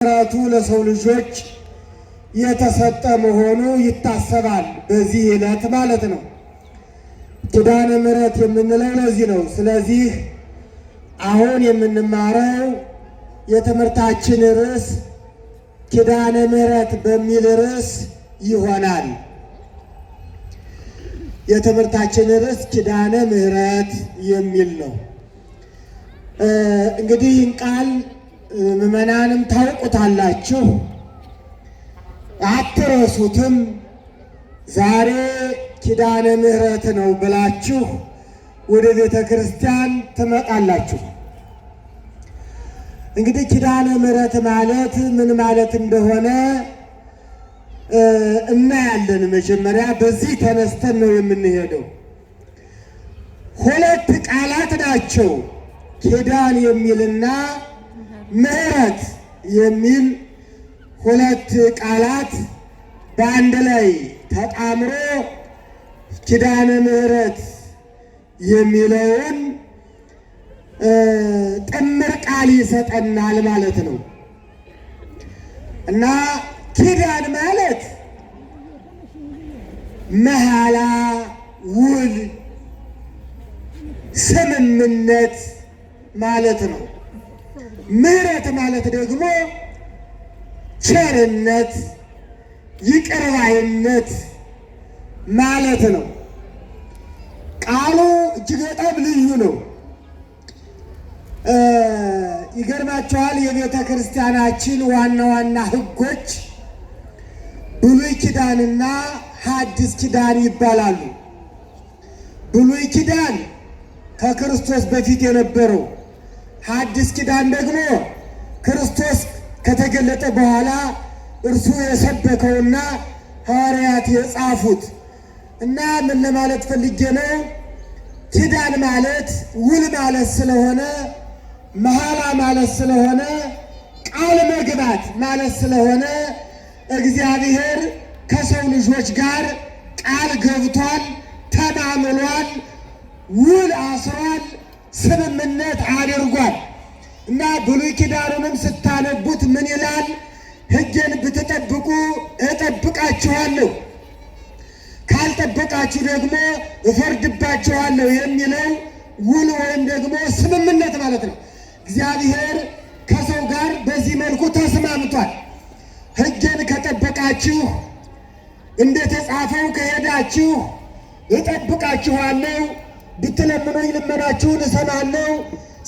ምሕረቱ ለሰው ልጆች የተሰጠ መሆኑ ይታሰባል። በዚህ ዕለት ማለት ነው። ኪዳነ ምሕረት የምንለው ለዚህ ነው። ስለዚህ አሁን የምንማረው የትምህርታችን ርዕስ ኪዳነ ምሕረት በሚል ርዕስ ይሆናል። የትምህርታችን ርዕስ ኪዳነ ምሕረት የሚል ነው። እንግዲህ ይህን ቃል ምዕመናንም ታውቁታላችሁ፣ አትረሱትም። ዛሬ ኪዳነ ምሕረት ነው ብላችሁ ወደ ቤተ ክርስቲያን ትመጣላችሁ። እንግዲህ ኪዳነ ምሕረት ማለት ምን ማለት እንደሆነ እናያለን። መጀመሪያ በዚህ ተነስተን ነው የምንሄደው። ሁለት ቃላት ናቸው፣ ኪዳን የሚልና ምሕረት የሚል ሁለት ቃላት በአንድ ላይ ተጣምሮ ኪዳነ ምሕረት የሚለውን ጥምር ቃል ይሰጠናል ማለት ነው። እና ኪዳን ማለት መሐላ፣ ውል፣ ስምምነት ማለት ነው። ምሕረት ማለት ደግሞ ቸርነት፣ ይቅር ባይነት ማለት ነው። ቃሉ እጅግ በጣም ልዩ ነው። ይገርማቸዋል። የቤተ ክርስቲያናችን ዋና ዋና ሕጎች ብሉይ ኪዳንና ሐዲስ ኪዳን ይባላሉ። ብሉይ ኪዳን ከክርስቶስ በፊት የነበረው፣ ሐዲስ ኪዳን ደግሞ ክርስቶስ ከተገለጠ በኋላ እርሱ የሰበከውና ሐዋርያት የጻፉት እና ምን ለማለት ፈልጌ ነው? ኪዳን ማለት ውል ማለት ስለሆነ፣ መሐላ ማለት ስለሆነ፣ ቃል መግባት ማለት ስለሆነ እግዚአብሔር ከሰው ልጆች ጋር ቃል ገብቷል፣ ተማምሏል፣ ውል አስሯል፣ ስምምነት አድርጓል። እና ብሉይ ኪዳኑንም ስታነቡት ምን ይላል? ሕጌን ብትጠብቁ እጠብቃችኋለሁ፣ ካልጠበቃችሁ ደግሞ እፈርድባችኋለሁ የሚለው ውል ወይም ደግሞ ስምምነት ማለት ነው። እግዚአብሔር ከሰው ጋር በዚህ መልኩ ተስማምቷል። ሕጌን ከጠበቃችሁ፣ እንደተጻፈው ከሄዳችሁ እጠብቃችኋለሁ፣ ብትለምኑኝ ልመናችሁን እሰማለሁ፣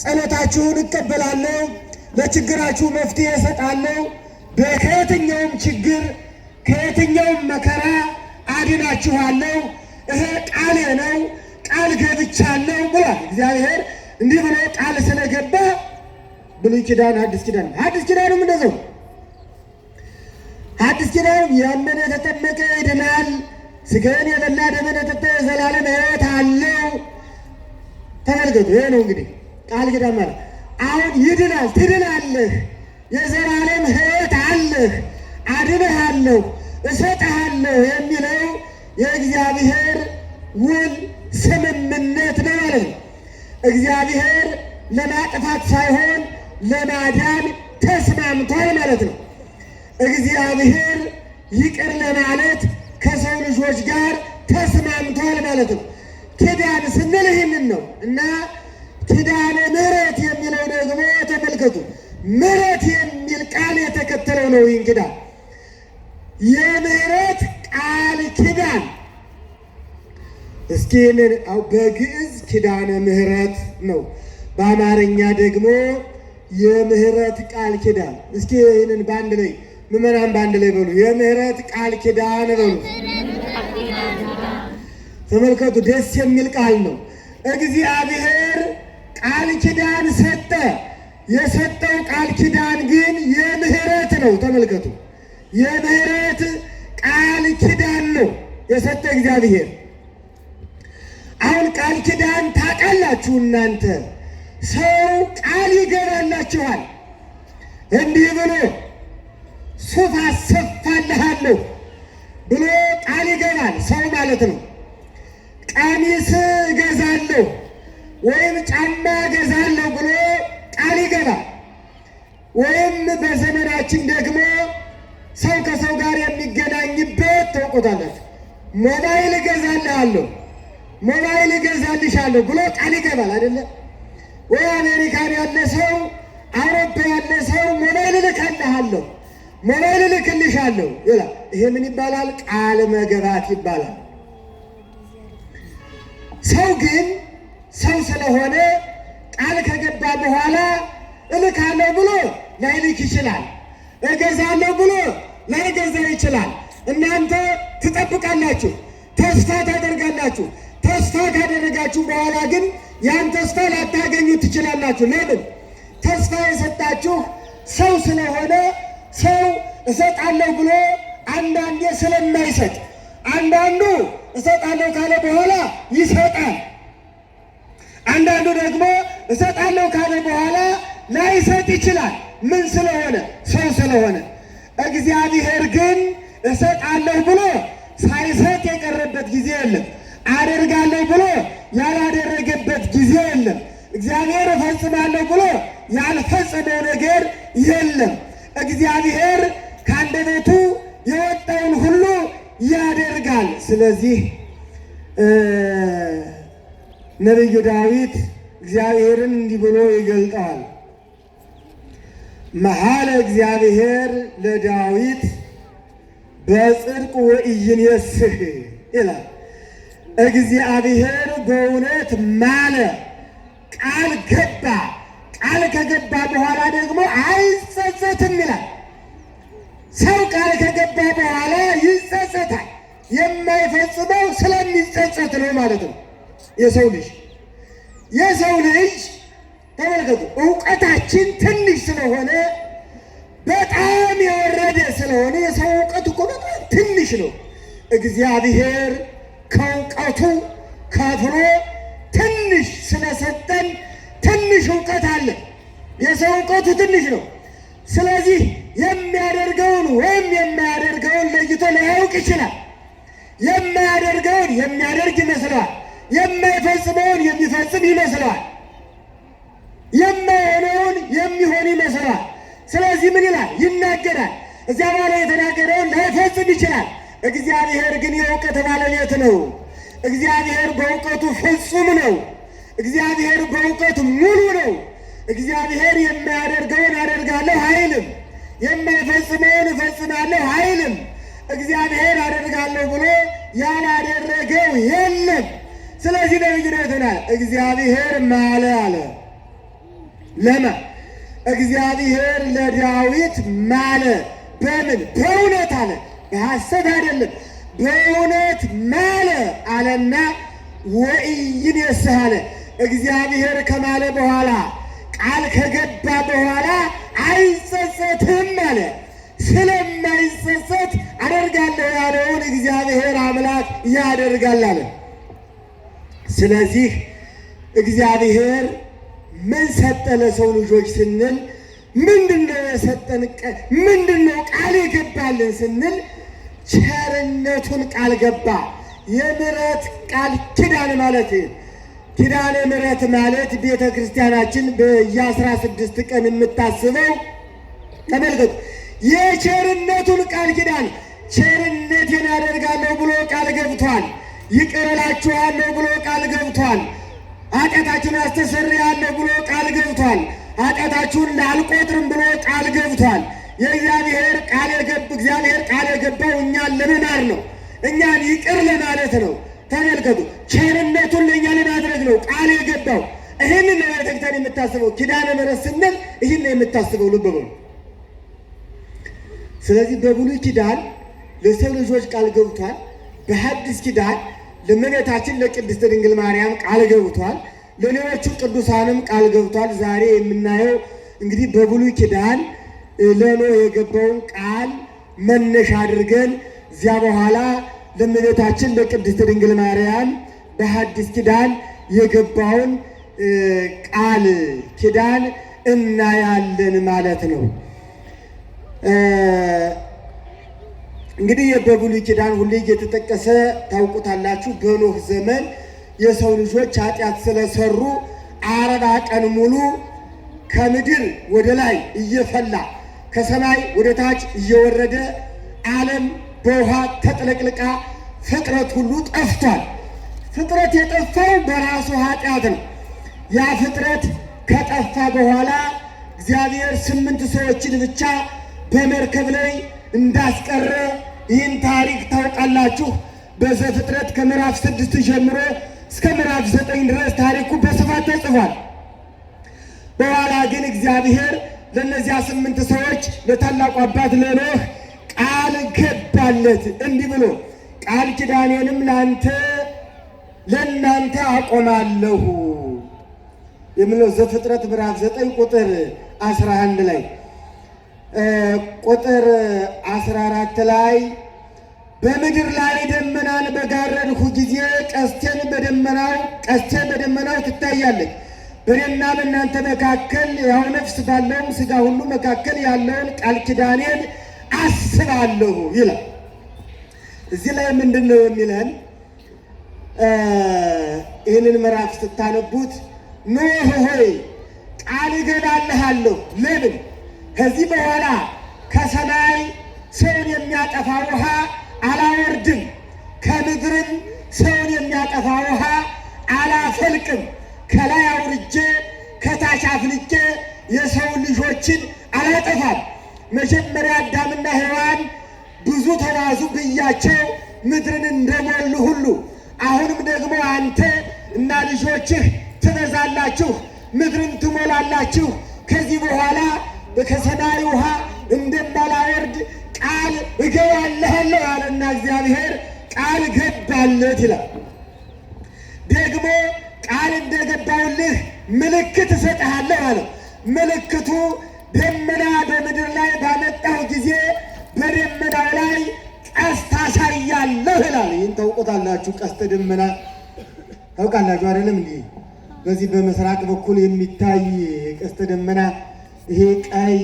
ጸሎታችሁን እቀበላለሁ፣ ለችግራችሁ መፍትሄ እሰጣለሁ፣ ከየትኛውም ችግር ከየትኛውም መከራ አድናችኋለሁ፣ ይሄ ቃሌ ነው፣ ቃል ገብቻለሁ ብሏል። እግዚአብሔር እንዲህ ብሎ ቃል ስለገባ ብሉይ ኪዳን ሐዲስ ኪዳን ሐዲስ ኪዳኑም እንደዚያው። ሐዲስ ኪዳኑም ያመነ የተጠመቀ ይድናል፣ ሥጋዬን የበላ ደሜን የጠጣ የዘላለም ሕይወት አለው። ተመልከቱ፣ ይሄ ነው እንግዲህ ቃል ኪዳን ማለት። አሁን ይድናል፣ ትድናለህ፣ የዘላለም ሕይወት አለህ፣ አድንሃለሁ፣ እሰጥሃለሁ የሚለው የእግዚአብሔር ውል ስምምነት ነው ማለት ነው። እግዚአብሔር ለማጥፋት ሳይሆን ለማዳን ተስማምቷል ማለት ነው። እግዚአብሔር ይቅር ለማለት ከሰው ልጆች ጋር ተስማምቷል ማለት ነው። ኪዳን ስንል ይህንን ነው። እና ኪዳነ ምሕረት የሚለው ደግሞ ተመልከቱ፣ ምሕረት የሚል ቃል የተከተለው ነው። ይህን ኪዳን የምሕረት ቃል ኪዳን እስኪ ይህንን በግዕዝ ኪዳነ ምሕረት ነው፣ በአማርኛ ደግሞ የምሕረት ቃል ኪዳን። እስኪ ይህንን በአንድ ላይ ምዕመናን በአንድ ላይ በሉ፣ የምሕረት ቃል ኪዳን በሉ። ተመልከቱ፣ ደስ የሚል ቃል ነው። እግዚአብሔር ቃል ኪዳን ሰጠ። የሰጠው ቃል ኪዳን ግን የምሕረት ነው። ተመልከቱ፣ የምሕረት ቃል ኪዳን ነው የሰጠ እግዚአብሔር። አሁን ቃል ኪዳን ታውቃላችሁ እናንተ፣ ሰው ቃል ይገባላችኋል። እንዲህ ብሎ ሱፍ አሰፋልሃለሁ ብሎ ቃል ይገባል፣ ሰው ማለት ነው። ቀሚስ እገዛለሁ ወይም ጫማ እገዛለሁ ብሎ ቃል ይገባል። ወይም በዘመናችን ደግሞ ሰው ከሰው ጋር የሚገናኝበት ታውቁታላችሁ። ሞባይል እገዛልሃለሁ፣ ሞባይል እገዛልሻለሁ ብሎ ቃል ይገባል አይደለ? ወይ አሜሪካን ያለ ሰው፣ አውሮፓ ያለ ሰው ሞባይል እልክልሃለሁ፣ ሞባይል እልክልሻለሁ ይላል። ይሄ ምን ይባላል? ቃል መግባት ይባላል። ሰው ግን ሰው ስለሆነ ቃል ከገባ በኋላ እልካለሁ ብሎ ላይልክ ይችላል። እገዛለሁ ብሎ ላይገዛ ይችላል። እናንተ ትጠብቃላችሁ፣ ተስፋ ታደርጋላችሁ። ተስፋ ካደረጋችሁ በኋላ ግን ያን ተስፋ ላታገኙ ትችላላችሁ። ለምን? ተስፋ የሰጣችሁ ሰው ስለሆነ ሰው እሰጣለሁ ብሎ አንዳንዴ ስለማይሰጥ፣ አንዳንዱ እሰጣለሁ ካለ በኋላ ይሰጣል። አንዳንዱ ደግሞ እሰጣለሁ ካለ በኋላ ላይሰጥ ይችላል። ምን ስለሆነ? ሰው ስለሆነ። እግዚአብሔር ግን እሰጣለሁ ብሎ ሳይሰጥ የቀረበት ጊዜ የለም። አደርጋለሁ ብሎ ያላደረገበት ጊዜ የለም። እግዚአብሔር እፈጽማለሁ ብሎ ያልፈጸመው ነገር የለም። እግዚአብሔር ከአንደበቱ የወጣውን ሁሉ ያደርጋል። ስለዚህ ነቢዩ ዳዊት እግዚአብሔርን እንዲህ ብሎ ይገልጠዋል። መሐለ እግዚአብሔር ለዳዊት በጽድቅ ወኢይንየስህ ይላል። እግዚአብሔር በእውነት ማለ፣ ቃል ገባ። ቃል ከገባ በኋላ ደግሞ አይጸጸትም ይላል። ሰው ቃል ከገባ በኋላ ይጸጸታል። የማይፈጽመው ስለሚጸጸት ነው ማለት ነው። የሰው ልጅ ተመልከቱ፣ እውቀታችን ትንሽ ስለሆነ በጣም የወረደ ስለሆነ የሰው እውቀት እኮ በጣም ትንሽ ነው። እግዚአብሔር ከእውቀቱ ከፍሎ ትንሽ ስለሰጠን ትንሽ እውቀት አለ። የሰው እውቀቱ ትንሽ ነው። ስለዚህ የሚያደርገውን ወይም የማያደርገውን ለይቶ ላያውቅ ይችላል። የማያደርገውን የሚያደርግ ይመስለዋል። የማይፈጽመውን የሚፈጽም ይመስለዋል። የማይሆነውን የሚሆን ይመስለዋል። ስለዚህ ምን ይላል? ይናገራል። እዚያ በኋላ የተናገረውን ላይፈጽም ይችላል። እግዚአብሔር ግን የእውቀት ባለቤት ነው። እግዚአብሔር በእውቀቱ ፍጹም ነው። እግዚአብሔር በእውቀቱ ሙሉ ነው። እግዚአብሔር የማያደርገውን አደርጋለሁ አይልም። የማይፈጽመውን እፈጽማለሁ አይልም። እግዚአብሔር አደርጋለሁ ብሎ ያላደረገው የለም። ስለዚህ ነቢዩ ተናገረ፣ እግዚአብሔር ማለ አለ። ለማ እግዚአብሔር ለዳዊት ማለ። በምን? በእውነት አለ፣ በሐሰት አይደለም። በእውነት ማለ አለና ወኢይንየስህ አለ። እግዚአብሔር ከማለ በኋላ ቃል ከገባ በኋላ አይጸጸትም አለ። ስለማይጸጸት አደርጋለሁ ያለውን እግዚአብሔር አምላክ ያደርጋል አለ። ስለዚህ እግዚአብሔር ምን ሰጠ ለሰው ልጆች ስንል ምንድነው የሰጠን? ምንድነው ቃል የገባልን ስንል ቸርነቱን ቃል ገባ። የምሕረት ቃል ኪዳን ማለት ኪዳነ ምሕረት ማለት ቤተ ክርስቲያናችን በየ16 ቀን የምታስበው ተመልከቱ፣ የቸርነቱን ቃል ኪዳን ቸርነቴን አደርጋለሁ ብሎ ቃል ገብቷል። ይቅር እላችኋለሁ ብሎ ቃል ገብቷል። ኃጢአታችሁን አስተሰርያለሁ ብሎ ቃል ገብቷል። ኃጢአታችሁን ላልቆጥርም ብሎ ቃል ገብቷል። የእግዚአብሔር ቃል የገባው እኛን ለመማር ነው፣ እኛን ይቅር ለማለት ነው። ተመልከቱ፣ ቸርነቱን ለእኛ ለማድረግ ነው ቃል የገባው። ይህንን ለቤተክርስቲያን የምታስበው ኪዳነ ምሕረት ስንል ይህን የምታስበው ልብ በሉ። ስለዚህ በብሉይ ኪዳን ለሰው ልጆች ቃል ገብቷል። በሐዲስ ኪዳን ለእመቤታችን ለቅድስት ድንግል ማርያም ቃል ገብቷል። ለሌሎቹ ቅዱሳንም ቃል ገብቷል። ዛሬ የምናየው እንግዲህ በብሉይ ኪዳን ለኖህ የገባውን ቃል መነሻ አድርገን እዚያ በኋላ ለእመቤታችን ለቅድስት ድንግል ማርያም በሐዲስ ኪዳን የገባውን ቃል ኪዳን እናያለን ማለት ነው። እንግዲህ በብሉይ ኪዳን ሁሌ እየተጠቀሰ ታውቁታላችሁ። በኖህ ዘመን የሰው ልጆች ኃጢአት ስለሰሩ 40 ቀን ሙሉ ከምድር ወደ ላይ እየፈላ ከሰማይ ወደ ታች እየወረደ ዓለም በውሃ ተጥለቅልቃ ፍጥረት ሁሉ ጠፍቷል። ፍጥረት የጠፋው በራሱ ኃጢአት ነው። ያ ፍጥረት ከጠፋ በኋላ እግዚአብሔር 8 ሰዎችን ብቻ በመርከብ ላይ እንዳስቀረ ይህን ታሪክ ታውቃላችሁ። በዘፍጥረት ከምዕራፍ 6 ጀምሮ እስከ ምዕራፍ 9 ድረስ ታሪኩ በስፋት ተጽፏል። በኋላ ግን እግዚአብሔር ለእነዚያ 8 ሰዎች ለታላቁ አባት ለኖህ ቃል ገባለት እንዲህ ብሎ ቃል ኪዳኔንም ለእናንተ አቆማለሁ የሚለው ዘፍጥረት ምዕራፍ 9 ቁጥር 11 ላይ ቁጥር 14 ላይ በምድር ላይ ደመናን በጋረድሁ ጊዜ ቀስቴ በደመናው ትታያለች። በእኔና በእናንተ መካከል ያው ነፍስ ባለውም ሥጋ ሁሉ መካከል ያለውን ቃል ኪዳኔን አስባለሁ ይላል። እዚህ ላይ ምንድን ነው የሚለን? ይህንን ምዕራፍ ስታነቡት ኖህ ሆይ ቃል እገባልሃለሁ። ለምን? ከዚህ በኋላ ከሰማይ ሰውን የሚያጠፋ ውሃ አላወርድም፣ ከምድርም ሰውን የሚያጠፋ ውሃ አላፈልቅም። ከላይ አውርጄ ከታች አፍልቄ የሰው ልጆችን አላጠፋም። መጀመሪያ አዳምና ሔዋን ብዙ ተባዙ ብያቸው ምድርን እንደሞሉ ሁሉ አሁንም ደግሞ አንተ እና ልጆችህ ትበዛላችሁ፣ ምድርን ትሞላላችሁ። ከዚህ በኋላ ከሰማይ ውሃ እንደማላወርድ ቃል እገባልሃለሁ አለና እግዚአብሔር ቃል ገባለት ይላል። ደግሞ ቃል እንደገባውልህ ምልክት እሰጥሃለሁ አለው። ምልክቱ ደመና በምድር ላይ ባመጣሁ ጊዜ በደመናው ላይ ቀስት አሳያለሁ ይላል። ይህን ታውቁታላችሁ። ቀስተ ደመና ታውቃላችሁ አይደለም? እንዲህ በዚህ በምስራቅ በኩል የሚታይ ቀስተ ደመና ይሄ ቀይ፣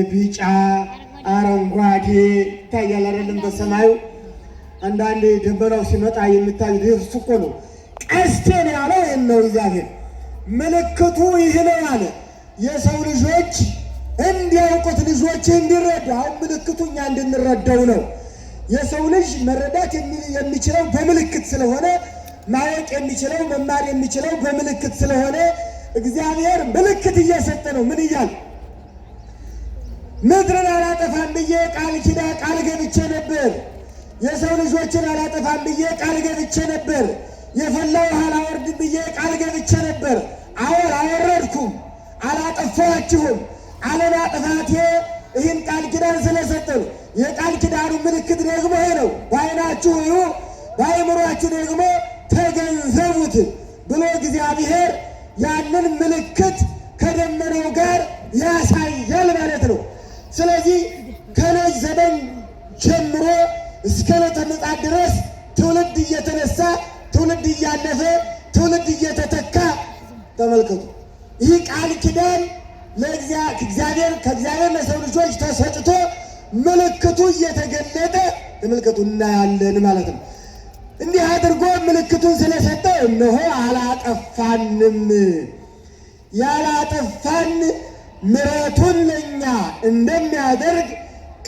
ቢጫ፣ አረንጓዴ ይታያል አይደለም? በሰማዩ አንዳንድ ደመናው ሲመጣ የሚታይ እሱ እኮ ነው። ቀስቴን ያለው ይህን ነው እግዚአብሔር። ምልክቱ ይህ ነው አለ። የሰው ልጆች እንዲያውቁት፣ ልጆች እንዲረዱ። አሁን ምልክቱ እኛ እንድንረዳው ነው። የሰው ልጅ መረዳት የሚችለው በምልክት ስለሆነ፣ ማወቅ የሚችለው መማር የሚችለው በምልክት ስለሆነ እግዚአብሔር ምልክት እየሰጠ ነው። ምን እያል? ምድርን አላጠፋም ብዬ ቃል ገብቼ ነበር። የሰው ልጆችን አላጠፋም ብዬ ቃል ገብቼ ነበር። የፈላ ውሃ አላወርድም ብዬ ቃል ገብቼ ነበር። አላወረድኩም፣ አላጠፋችሁም። አለማጥፋቴ ይህን ቃል ኪዳን ስለሰጠ ነው። የቃል ኪዳኑ ምልክት ደግሞ ይሄ ነው። በዓይናችሁ እዩ፣ በአእምሯችሁ ደግሞ ተገንዘቡት ብሎ እግዚአብሔር ያንን ምልክት ከደመናው ጋር ያሳያል ማለት ነው። ስለዚህ ከኖህ ዘመን ጀምሮ እስከ ዕለተ ምጽአት ድረስ ትውልድ እየተነሳ ትውልድ እያለፈ ትውልድ እየተተካ ተመልከቱ። ይህ ቃል ኪዳን ከእግዚአብሔር ለሰው ልጆች ተሰጥቶ ምልክቱ እየተገለጠ ተመልከቱ እናያለን ማለት ነው። እንዲህ አድርጎ ምልክቱን ስለሰጠ እነሆ አላጠፋንም። ያላጠፋን ምሕረቱን ለእኛ እንደሚያደርግ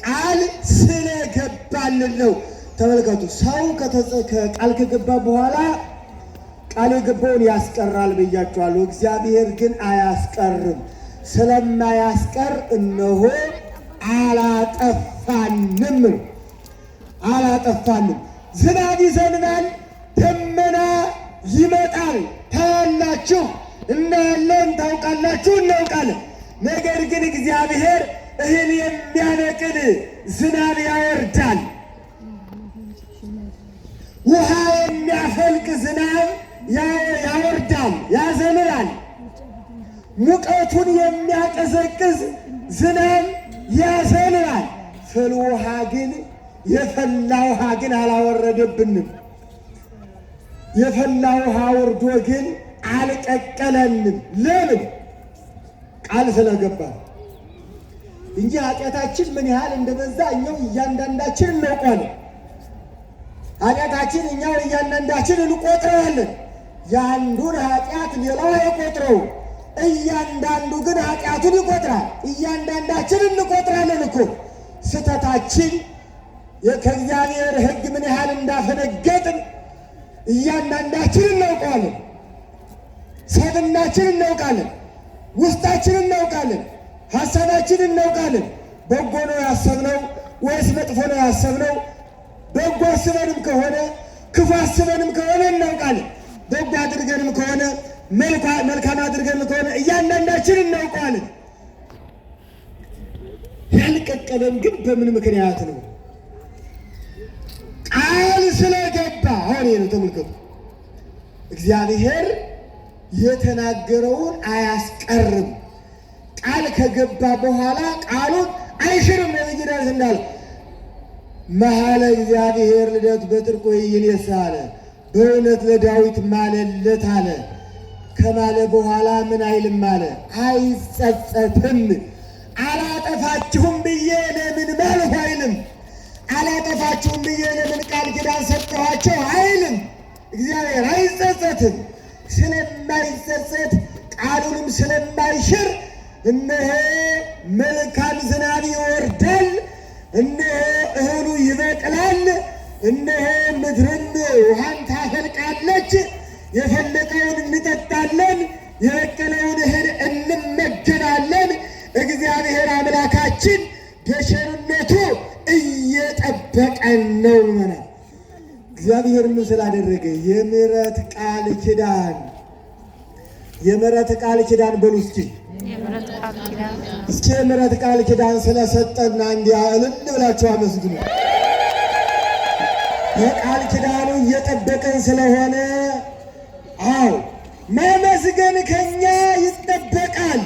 ቃል ስለገባልን ነው። ተመልከቱ። ሰው ቃል ከገባ በኋላ ቃል የገባውን ያስቀራል ብያቸዋለሁ። እግዚአብሔር ግን አያስቀርም። ስለማያስቀር እነሆ አላጠፋንም። ዝናብ ይዘንባል፣ ደመና ይመጣል። ታያላችሁ፣ እናያለን፣ ታውቃላችሁ፣ እናውቃለን። ነገር ግን እግዚአብሔር እህል የሚያነቅል ዝናብ ያወርዳል። ውሃ የሚያፈልቅ ዝናብ ያወርዳል፣ ያዘንባል። ሙቀቱን የሚያቀዘቅዝ ዝናብ ያዘንባል። የፈላ ውሃ ግን አላወረደብንም። የፈላ ውሃ ወርዶ ግን አልቀቀለንም። ለምን? ቃል ስለገባ እንጂ ኃጢአታችን ምን ያህል እንደበዛ እኛው እያንዳንዳችን እናውቃለን። ኃጢአታችን እኛው እያንዳንዳችን እንቆጥረዋለን። የአንዱን ኃጢአት ሌላው አይቆጥረው። እያንዳንዱ ግን ኃጢአቱን ይቆጥራል። እያንዳንዳችን እንቆጥራለን እኮ ስህተታችን ከእግዚአብሔር ሕግ ምን ያህል እንዳፈነገጥን እያንዳንዳችን እናውቀዋለን። ሰብናችን እናውቃለን። ውስጣችን እናውቃለን። ሀሳባችን እናውቃለን። በጎ ነው ያሰብነው ወይስ መጥፎ ነው ያሰብነው? በጎ አስበንም ከሆነ ክፉ አስበንም ከሆነ እናውቃለን። በጎ አድርገንም ከሆነ መልካም አድርገንም ከሆነ እያንዳንዳችን እናውቀዋለን። ያልቀቀለን ግን በምን ምክንያት ነው? ቃል ስለገባ። አሁን ይሄ ነው ተመልከቱ። እግዚአብሔር የተናገረውን አያስቀርም። ቃል ከገባ በኋላ ቃሉን አይሽርም። ነብይ ዳዊት እንዳለ መሐለ እግዚአብሔር ልደት በጥርቆ ይኔሳ አለ። በእውነት ለዳዊት ማለለት አለ። ከማለ በኋላ ምን አይልም አለ? አይጸጸትም። አላጠፋችሁም ብዬ ለምን ማልሁ አይልም። አላጠፋችሁም ብዬ ለምን ቃል ኪዳን ሰጠኋቸው አይልም። እግዚአብሔር አይጸጸትም። ስለማይጸጸት ቃሉንም ስለማይሽር እነሆ መልካም ዝናብ ይወርዳል፣ እነሆ እህሉ ይበቅላል፣ እነሆ ምድርም ውሃን ታፈልቃለች። የፈለቀውን እንጠጣለን፣ የበቀለውን እህል እንመገናለን። እግዚአብሔር አምላካችን በቸርነቱ እየጠበቀን ነው። እግዚአብሔር ምን ስላደረገ? የምሕረት ቃል ኪዳን የምሕረት ቃል ኪዳን በሉ እስኪ የምሕረት ቃል ኪዳን ስለሰጠና እንዲያ እልል ብላችሁ አመስግኑ። የቃል ኪዳኑ እየጠበቀን ስለሆነ አዎ ማመስገን ከኛ ይጠበቃል።